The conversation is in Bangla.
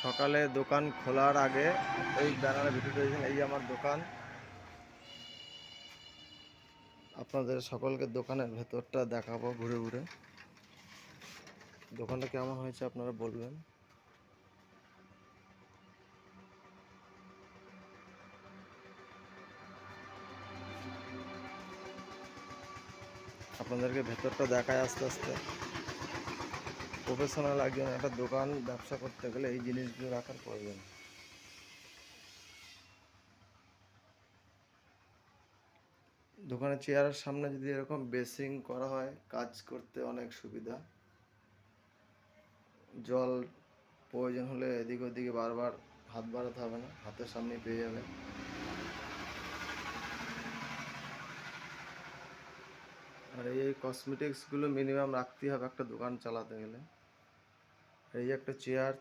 সকালে দোকান খোলার আগে এই ব্যানারে ভিডিও দিয়েছেন। এই আমার দোকান, আপনাদের সকলকে দোকানের ভেতরটা দেখাবো ঘুরে ঘুরে। দোকানটা কেমন হয়েছে আপনারা বলবেন। আপনাদেরকে ভেতরটা দেখায় আস্তে আস্তে। প্রফেশনাল একজন একটা দোকান ব্যবসা করতে গেলে এই জিনিসগুলো রাখার প্রয়োজন। দোকানের চেয়ারের সামনে যদি এরকম বেসিং করা হয়, কাজ করতে অনেক সুবিধা। জল প্রয়োজন হলে এদিক ওদিকে বারবার হাত বাড়াতে হবে না, হাতের সামনেই পেয়ে যাবে। আর এই কসমেটিক্সগুলো মিনিমাম রাখতেই হবে একটা দোকান চালাতে গেলে। এই একটা চেয়ার,